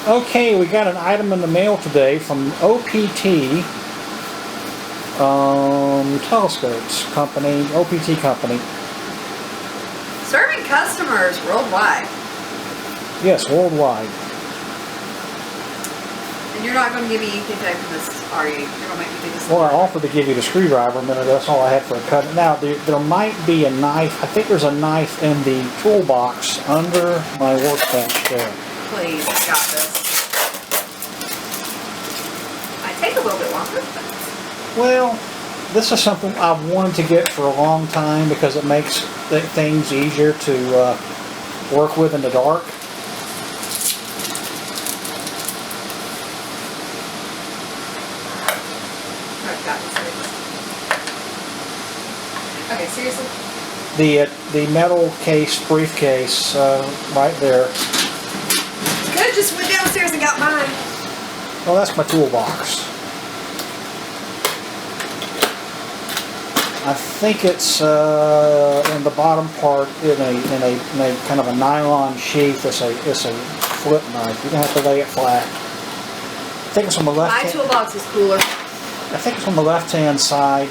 Okay, we got an item in the mail today from OPT Telescopes Company, OPT Company. Serving customers worldwide. Yes, worldwide. And you're not going to give me anything for this, are you? You're going to make me do this? Well, I offered to give you the screwdriver, but that's all I had for a cut. Now, there might be a knife. I think there's a knife in the toolbox under my workbench there. Please, I got this. Might take a little bit longer, but... Well, this is something I've wanted to get for a long time because it makes things easier to work with in the dark. Okay, seriously? The metal case, briefcase, right there. Good, just went downstairs and got mine. Well, that's my toolbox. I think it's in the bottom part in a kind of a nylon sheath. It's a flip knife. You're gonna have to lay it flat. I think it's on the left. My toolbox is cooler. I think it's on the left-hand side.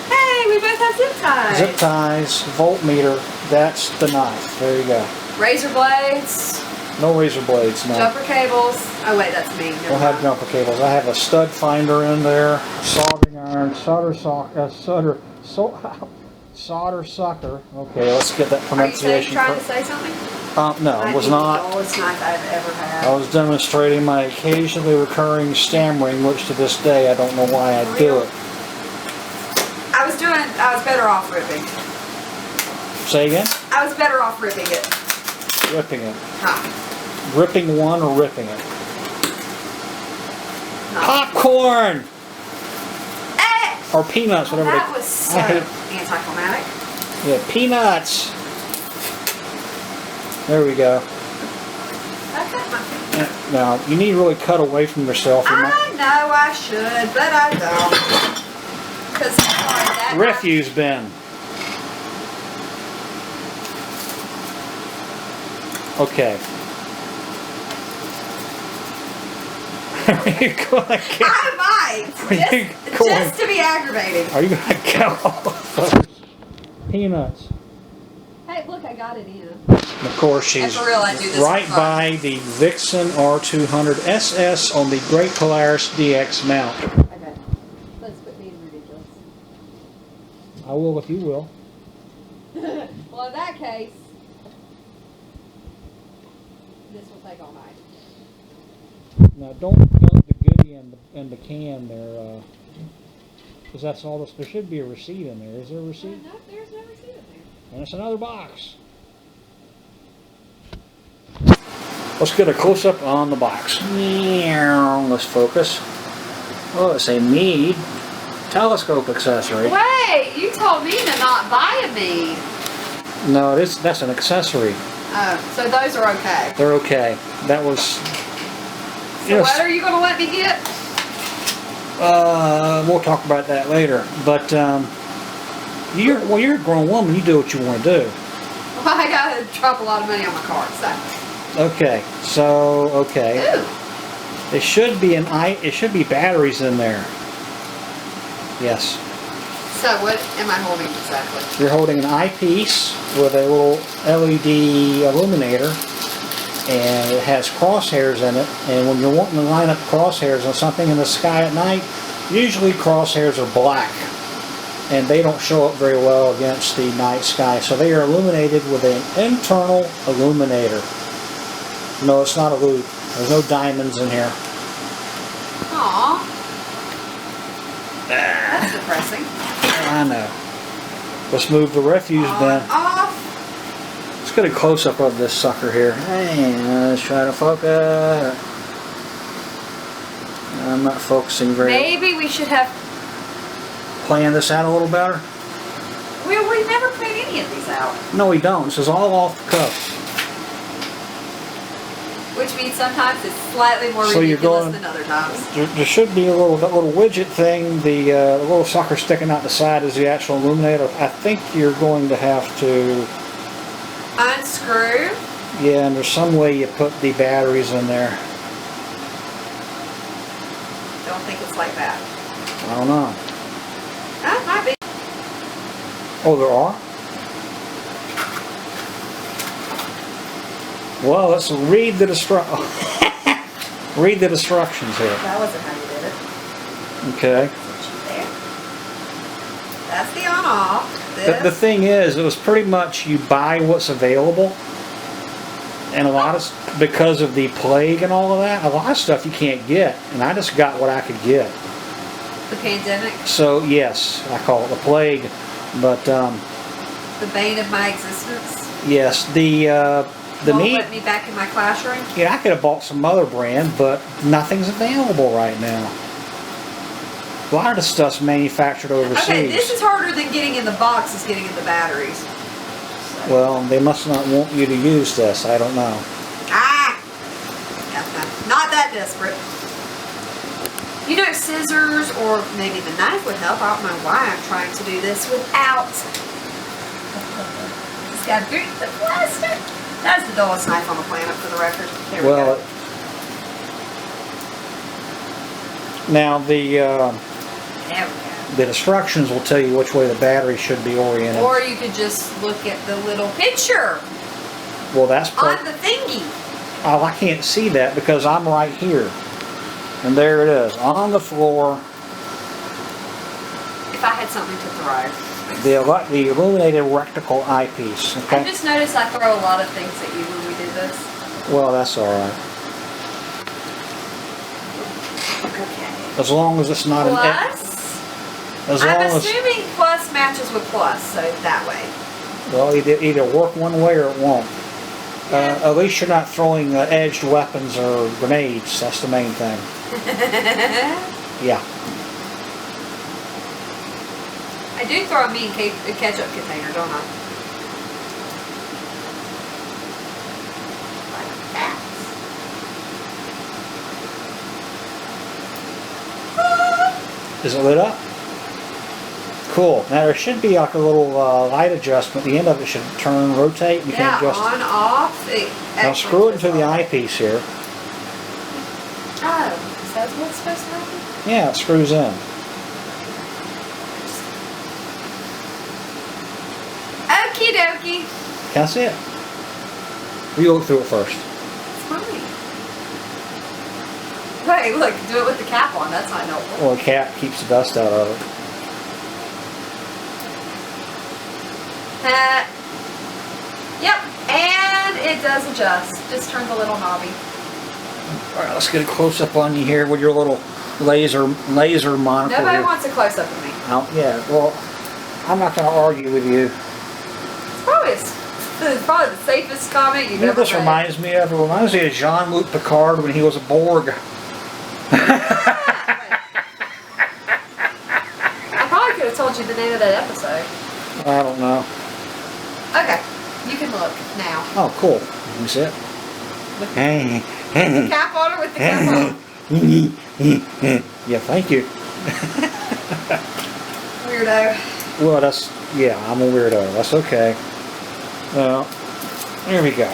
Hey, we both have zip ties. Zip ties, voltmeter. That's the knife. There you go. Razor blades. No razor blades, no. Jumper cables. Oh wait, that's me. Don't have jumper cables. I have a stud finder in there, soldering iron, solder sucker. Okay, let's get that pronunciation. Are you trying to say something? No, I was not. The dullest knife I've ever had. I was demonstrating my occasionally recurring stammering, which to this day I don't know why I do it. I was better off ripping. Say again? I was better off ripping it. Ripping it. Huh. Ripping one or ripping it? No. Popcorn! Or peanuts, whatever. That was so anticlimactic. Yeah, peanuts! There we go. Now, you need to really cut away from yourself. I know I should, but I don't. Because that refuse bin. Okay. Are you going to get... I might. Just to be aggravating. Are you going to count all those peanuts? Hey, look, I got it in. Of course, she's for real, I do this right by the Vixen R200 SS on the Great Polaris DX mount. Okay. Let's quit being ridiculous. I will if you will. Well, in that case, this will take all night. Now, don't dump the goodie in the can there, because that's all this. There should be a receipt in there. Is there a receipt? No, there's no receipt in there. And it's another box. Let's get a close-up on the box. Let's focus. Oh, it's a Meade telescope accessory. Wait, you told me to not buy a Meade. No, that's an accessory. Oh, so those are okay. They're okay. That was... So yes. What are you going to let me get? We'll talk about that later. But you're a grown woman. You do what you want to do. Well, I got to drop a lot of money on my card, so... Okay, so Ooh. It should be it should be batteries in there. Yes. So what am I holding exactly? You're holding an eyepiece with a little LED illuminator, and it has crosshairs in it. And when you're wanting to line up crosshairs on something in the sky at night, usually crosshairs are black, and they don't show up very well against the night sky. So they are illuminated with an internal illuminator. No, it's not a loop. There's no diamonds in here. Aww. That's depressing. I know. Let's move the refuse bin. Off. Let's get a close-up of this sucker here. Hey, let's try to focus. I'm not focusing very well. Maybe we should have... Plan this out a little better? We never planned any of these out. No, we don't. This is all off the cuff. Which means sometimes it's slightly more ridiculous than other times. There should be a little widget thing. The little sucker sticking out the side is the actual illuminator. I think you're going to have to unscrew Yeah, and there's some way you put the batteries in there. Don't think it's like that. I don't know. It might be. Oh, there are? Well, let's read the read the instructions here. That wasn't how you did it. Okay. There. That's the on-off. The thing is, it was pretty much you buy what's available. And a lot of, because of the plague and all of that, a lot of stuff you can't get. And I just got what I could get. The pandemic? So, yes, I call it the plague. But, The bane of my existence? yes, the Won't Meade, let me back in my classroom? yeah, I could have bought some other brand, but nothing's available right now. A lot of the stuff's manufactured overseas. Okay, this is harder than getting in the box is getting in the batteries. So. Well, they must not want you to use this. I don't know. Ah! Not that desperate. You know, scissors or maybe the knife would help. I don't know why I'm trying to do this without. It's got to break the plastic. That's the dullest knife on the planet, for the record. There we go. Now There we go. the instructions will tell you which way the battery should be oriented. Or you could just look at the little picture Well, that's on the thingy. oh, I can't see that because I'm right here, and there it is on the floor. If I had something to throw. The illuminated reticle eyepiece. I Okay. just noticed I throw a lot of things at you when we do this. Well, that's all right. Okay. As long as it's not an. Plus, As I'm long as assuming plus matches with plus, so that way. well, either work one way or it won't. At least you're not throwing edged weapons or grenades. That's the main thing. Yeah. I do throw a mean ketchup container, don't I? Like that. Is it lit up? Cool. Now there should be like a little light adjustment. The end of it should turn, rotate. You can Yeah, adjust on, it. off. Now screw it into the eyepiece here. Oh, is that what's supposed to happen? Yeah, it screws in. Okie dokie. Can I see it? You look through it first. It's fine. Wait, look, do it with the cap on. That's not helpful. Well, the cap keeps the dust out of it. Yep, and it does adjust. Just turns a little knobby. All right, let's get a close up on you here with your little laser monocle. Nobody here. wants a close up of me. Oh, yeah. Well, I'm not going to argue with you. It's probably the safest comment you've You know what ever this made. reminds me of? It reminds me of Jean-Luc Picard when he was a Borg. I probably could have told you the name of that episode. I don't know. Okay, you can look now. Oh, cool. Let me see it. With the cap on or with the cap on? Yeah, thank you. Weirdo. Well, yeah, I'm a weirdo. That's okay. Well, there we go.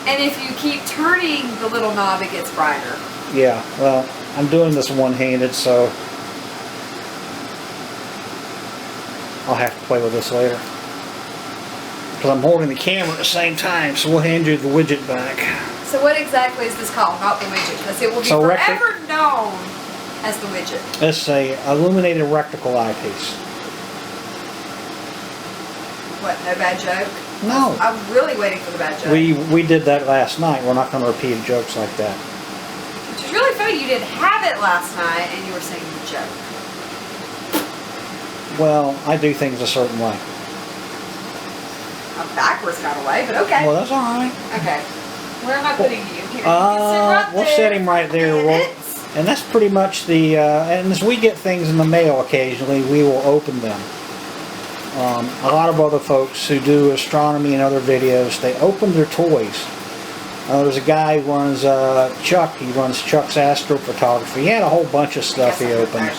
And if you keep turning the little knob, it gets brighter. Yeah, well, I'm doing this one-handed, so I'll have to play with this later. Because I'm holding the camera at the same time, so we'll hand you the widget back. So what exactly is this called? Not the widget, because it will be forever known as the widget. It's a illuminated reticle eyepiece. What, no bad joke? No. I'm really waiting for the bad joke. We did that last night. We're not going to repeat jokes like that. Which is really funny. You didn't have it last night, and you were saying the joke. Well, I do things a certain way. A backwards kind of way, but okay. Well, that's all right. Okay. Where am I putting you? Here. You can sit right We'll there. set him right there. And that's pretty much the, and as we get things in the mail occasionally, we will open them. A lot of other folks who do astronomy and other videos, they open their toys. There's a guy who runs Chuck, he runs Chuck's Astrophotography. He had a whole bunch of stuff he opened.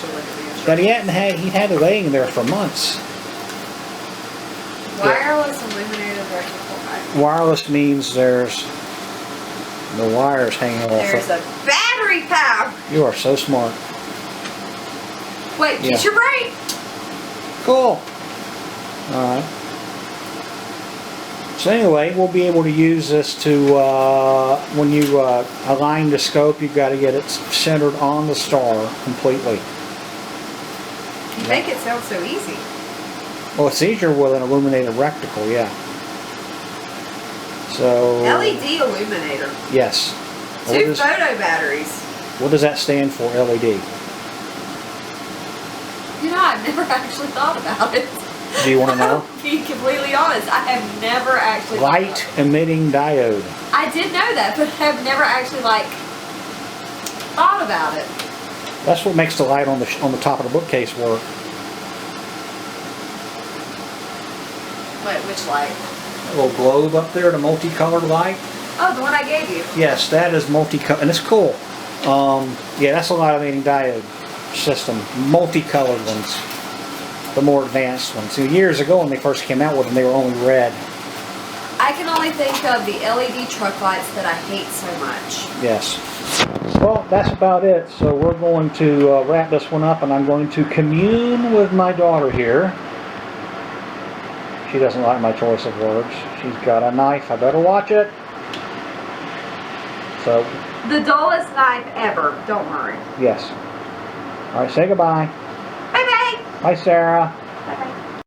that he'd had it laying there for months. Wireless illuminated rectical eyepiece. Wireless means there's no wires hanging off There's it. a battery power. You are so smart. Wait, get your brain. Cool. Alright. So anyway, we'll be able to use this to, when you align the scope, you've got to get it centered on the star completely. You make it sound so easy. Well, it's easier with an illuminated reticle, yeah. So... LED illuminator. Yes. Two photo batteries. What does that stand for, LED? You know, I've never actually thought about it. Do you want to know? To be completely honest, I have never actually Light emitting diode. I did know that, but I've never actually, like, thought about it. That's what makes the light on the top of the bookcase work. Wait, which light? A little globe up there, the multicolored light. Oh, the one I gave you. Yes, that is multicolored, and it's cool. Yeah, that's a light emitting diode system. Multicolored ones. The more advanced ones. So years ago when they first came out with them, they were only red. I can only think of the LED truck lights that I hate so much. Yes. Well, that's about it. So we're going to wrap this one up, and I'm going to commune with my daughter here. She doesn't like my choice of words. She's got a knife. I better watch it. So. The dullest knife ever. Don't worry. Yes. All right, say goodbye. Bye-bye. Bye, Sarah.